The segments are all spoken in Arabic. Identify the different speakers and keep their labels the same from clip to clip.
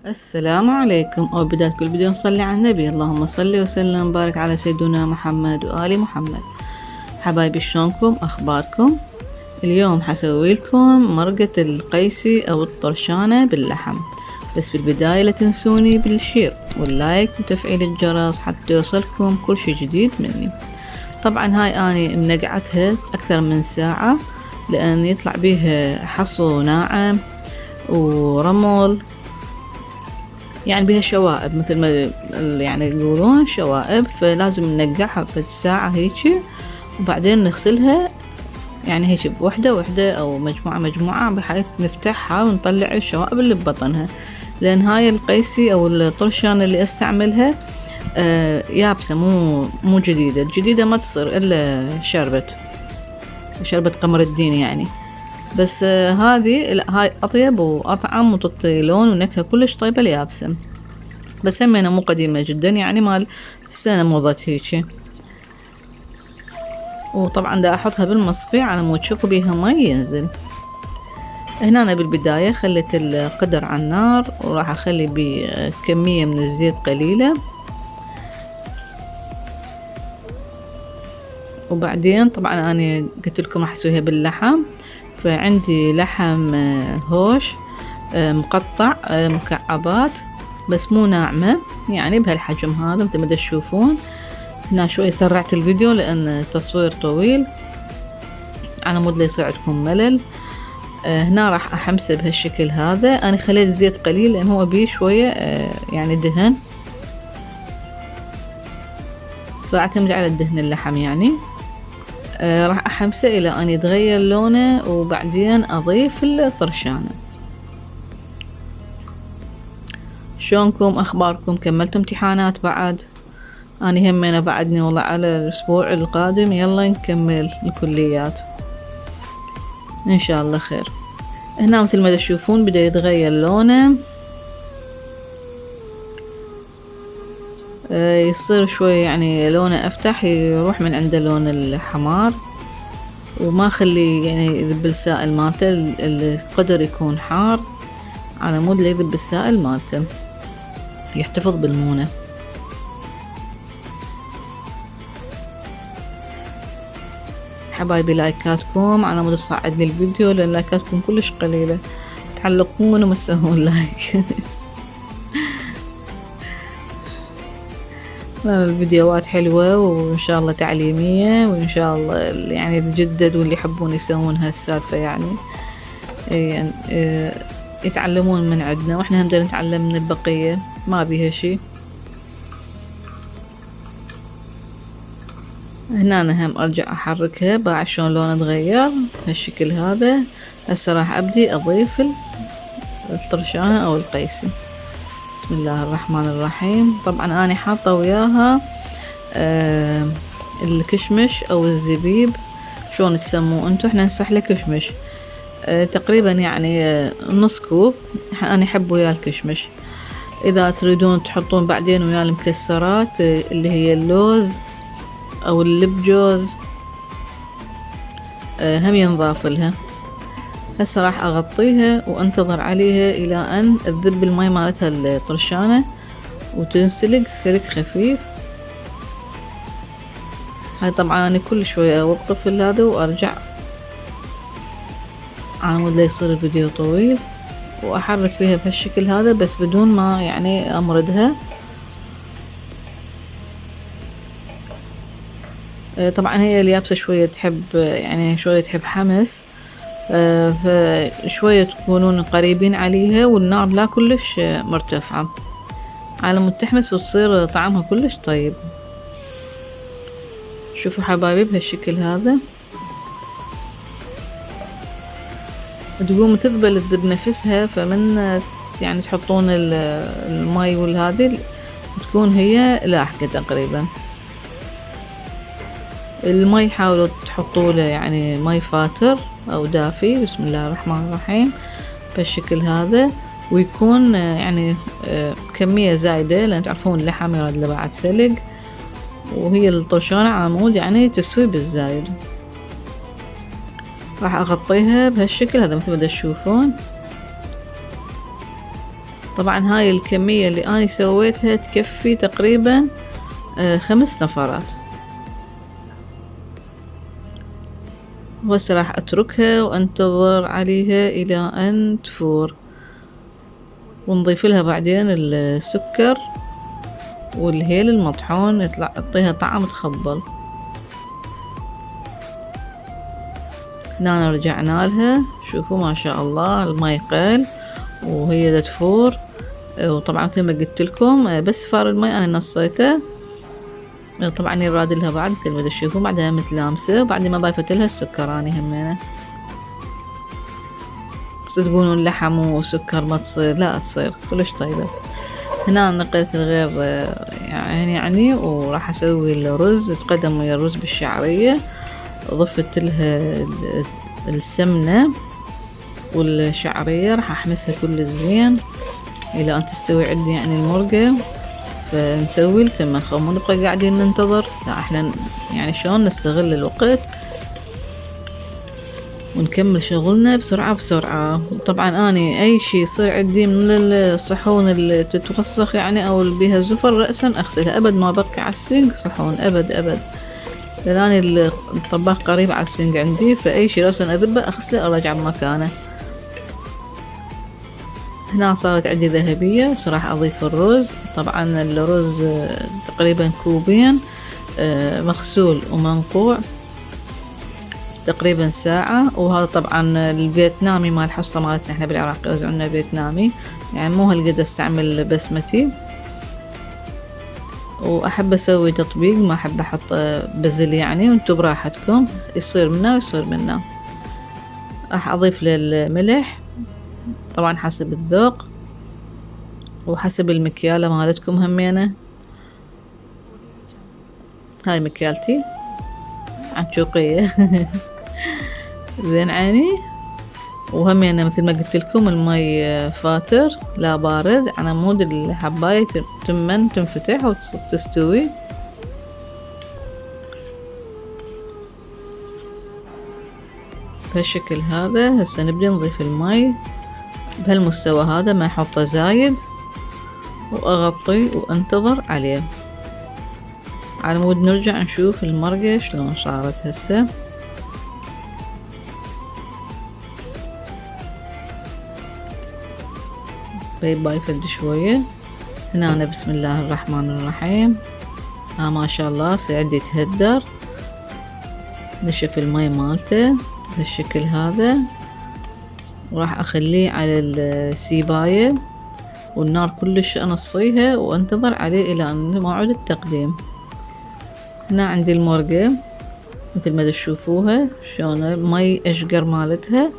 Speaker 1: السلام عليكم. بداية كل فيديو نصلي على النبي، اللهم صل وسلم وبارك على سيدنا محمد وآل محمد. حبايبي شلونكم؟ أخباركم؟ اليوم حسوي لكم مرقة القيسي أو الطرشانة باللحم، بس في البداية لا تنسوني بالشير واللايك وتفعيل الجرس حتى يوصلكم كل شي جديد مني. طبعا هاي أنا منقعتها أكثر من ساعة لأن يطلع بيها حصو ناعم ورمل، يعني بها شوائب مثل ما يعني يقولون شوائب، فلازم ننقعها بفد ساعة هيجي وبعدين نغسلها يعني هيك بوحدة وحدة أو مجموعة مجموعة بحيث نفتحها ونطلع الشوائب اللي ببطنها، لأن هاي القيسي أو الطرشان اللي استعملها يابسة مو جديدة. الجديدة ما تصير إلا شربة قمر الدين يعني، بس هذه لا، هاي أطيب وأطعم وتعطي لون ونكهة كلش طيبة اليابسة، بس همينة مو قديمة جدا يعني مال السنة مضت هيجي. وطبعا دا أحطها بالمصفي على مود شكو بيها مي ينزل. هنا أنا بالبداية خليت القدر على النار وراح أخلي بكمية من الزيت قليلة، وبعدين طبعا أنا قلت لكم راح أسويها باللحم، فعندي لحم هوش مقطع مكعبات بس مو ناعمة، يعني بهالحجم هذا مثل ما تشوفون. هنا شوي سرعت الفيديو لأن التصوير طويل على مود لا يصير عندكم ملل. هنا راح أحمسه بهالشكل هذا. أنا خليت زيت قليل لأن هو بيه شوية يعني دهن، فأعتمد على الدهن اللحم يعني. راح أحمسه إلى أن يتغير لونه وبعدين أضيف الطرشانة. شلونكم؟ أخباركم؟ كملتوا امتحانات بعد؟ أنا همينة بعدني والله على الأسبوع القادم يلا نكمل الكليات إن شاء الله خير. هنا مثل ما تشوفون بدأ يتغير لونه، يصير شوي يعني لونه أفتح، يروح من عنده لون الحمار، وما خلي يعني يذب السائل مالته، القدر يكون حار على مود لا يذب السائل مالته، يحتفظ بالمونة. حبايبي لايكاتكم على مود تصعدني الفيديو، لأن لايكاتكم كلش قليلة، تعلقون وما تسوون لايك. الفيديوهات حلوة وإن شاء الله تعليمية، وإن شاء الله يعني الجدد واللي يحبون يسوون هالسالفة يعني يتعلمون من عندنا، وإحنا هم نتعلم من البقية، ما بيها شي. هنا أنا هم أرجع أحركها بعد شلون لون تغير هالشكل هذا. هسه راح أبدي أضيف الطرشانة أو القيسي. بسم الله الرحمن الرحيم. طبعا أنا حاطة وياها الكشمش أو الزبيب، شلون تسموه انتو، احنا نسحله كشمش، تقريبا يعني نص كوب. أنا أحب ويا الكشمش. إذا تريدون تحطون بعدين ويا المكسرات اللي هي اللوز أو اللب جوز هم ينضاف لها. هسه راح أغطيها وانتظر عليها إلى أن تذب الماء مالتها الطرشانة وتنسلق سلق خفيف. هاي طبعا أنا كل شوية أوقف هذا وأرجع على مود لا يصير الفيديو طويل، وأحرك فيها بهالشكل هذا بس بدون ما يعني أمردها. طبعا هي اليابسة شوية تحب يعني شوية تحب حمس، فشوية تكونون قريبين عليها والنار لا كلش مرتفعة على مود تحمس وتصير طعمها كلش طيب. شوفوا حبايبي بهالشكل هذا تقوم تذبل تذب نفسها، فمن يعني تحطون الماي والهذي تكون هي لاحقة تقريبا. المي حاولوا تحطوا له يعني مي فاتر أو دافي. بسم الله الرحمن الرحيم بهالشكل هذا، ويكون يعني كمية زايدة لأن تعرفون اللحم يراد له بعد سلق، وهي الطرشانة على مود يعني تسوي بالزايد. راح أغطيها بهالشكل هذا مثل ما تشوفون. طبعا هاي الكمية اللي أنا سويتها تكفي تقريبا 5 نفرات. وهسه راح أتركها وأنتظر عليها إلى أن تفور، ونضيف لها بعدين السكر والهيل المطحون يعطيها طعم تخبل. هنا رجعنا لها، شوفوا ما شاء الله الماء قل وهي تفور. وطبعا مثل ما قلت لكم بس فار الماء انا نصيته. طبعا يراد لها بعد مثل ما تشوفون بعدها متلامسه، وبعد ما ضيفت لها السكر اني همينه. تقولون لحم وسكر ما تصير، لا تصير كلش طيبه. هنا نقيت الغير يعني وراح اسوي الرز. تقدم ويا الرز بالشعريه، ضفت لها السمنه والشعريه، راح احمسها كل زين الى ان تستوي عندي يعني المرقه. فنسوي التمخ، مو نبقى قاعدين ننتظر، لا احنا يعني شلون نستغل الوقت ونكمل شغلنا بسرعة بسرعة. طبعا اني اي شي يصير عندي من الصحون اللي تتوسخ يعني او اللي بيها زفر رأسا اغسلها، ابد ما بقي على السنق صحون، ابد ابد، لاني الطباخ قريب على السنق عندي، فاي شي رأسا اذبه اغسله ارجع بمكانه. هنا صارت عندي ذهبية، راح اضيف الرز. طبعا الرز تقريبا كوبين مغسول ومنقوع تقريبا ساعة. وهذا طبعا الفيتنامي مال الحصة مالتنا احنا بالعراق يوزعونا فيتنامي، يعني مو هالقد استعمل بسمتي. واحب اسوي تطبيق، ما احب احط بزل يعني، وانتو براحتكم يصير منا ويصير منا. راح اضيف للملح طبعا حسب الذوق وحسب المكيالة مالتكم همينة. هاي مكيالتي عنشوقية زين عيني. وهمينة مثل ما قلت لكم المي فاتر لا بارد، على مود الحباية تمن تنفتح وتستوي. بهالشكل هذا. هسه نبدأ نضيف المي بهالمستوى هذا، ما احطه زايد، واغطي وانتظر عليه على مود نرجع نشوف المرقة شلون صارت. هسه باي فد شوية. هنا أنا بسم الله الرحمن الرحيم. ما شاء الله سيعدي يتهدر، نشف المي مالته بالشكل هذا، وراح اخليه على السيباية والنار كلش انصيها وانتظر عليه الى ان موعد التقديم. هنا عندي المرقة مثل ما تشوفوها شلون مي اشقر مالتها.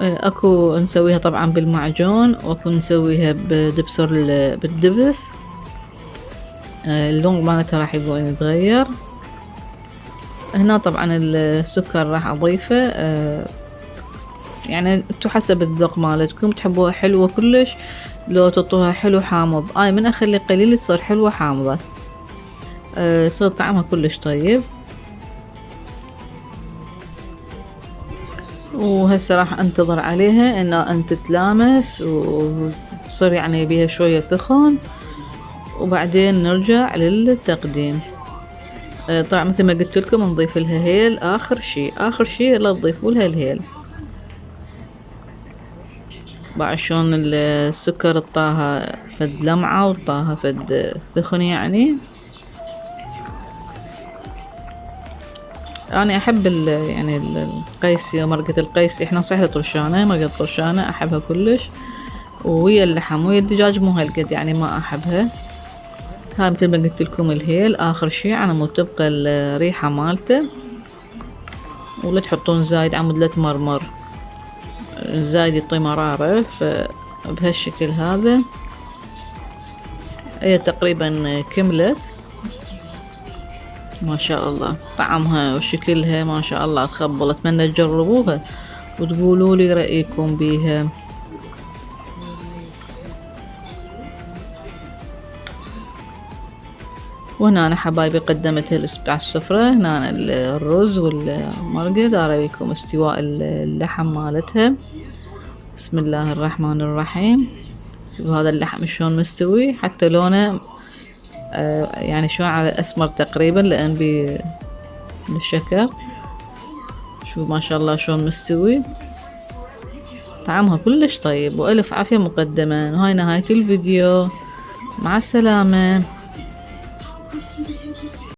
Speaker 1: اكو نسويها طبعا بالمعجون، واكو نسويها بدبسر بالدبس. اللون مالتها راح يكون يتغير. هنا طبعا السكر راح اضيفه، يعني انتو حسب الذوق مالتكم، تحبوها حلوة كلش لو تطوها حلو حامض. انا من اخلي قليل تصير حلوة حامضة، يصير طعمها كلش طيب. وهسه راح انتظر عليها ان تتلامس وتصير يعني بيها شوية ثخن، وبعدين نرجع للتقديم. طبعا مثل ما قلت لكم نضيف لها هيل اخر شي لا تضيفوا لها الهيل. بعد شلون السكر طاها فد لمعة وطاها فد ثخن يعني. انا احب يعني القيسي، مرقة القيسي احنا صحيح طرشانة، مرقة طرشانة احبها كلش، ويا اللحم ويا الدجاج مو هالقد يعني ما احبها. هاي مثل ما قلت لكم الهيل اخر شي على مود تبقى الريحة مالته، ولا تحطون زايد عمود لا تمرمر، زايد يعطي مرارة. فبهالشكل هذا هي تقريبا كملت ما شاء الله. طعمها وشكلها ما شاء الله تخبل. اتمنى تجربوها وتقولوا لي رأيكم بيها. وهنا أنا حبايبي قدمتها على السفرة. هنا أنا الرز والمرقة دار بكم استواء اللحم مالتها. بسم الله الرحمن الرحيم. شوفوا هذا اللحم شلون مستوي، حتى لونه يعني شلون على اسمر تقريبا لان بالشكر. شوفوا ما شاء الله شلون مستوي، طعمها كلش طيب، والف عافية مقدما. وهاي نهاية الفيديو، مع السلامة.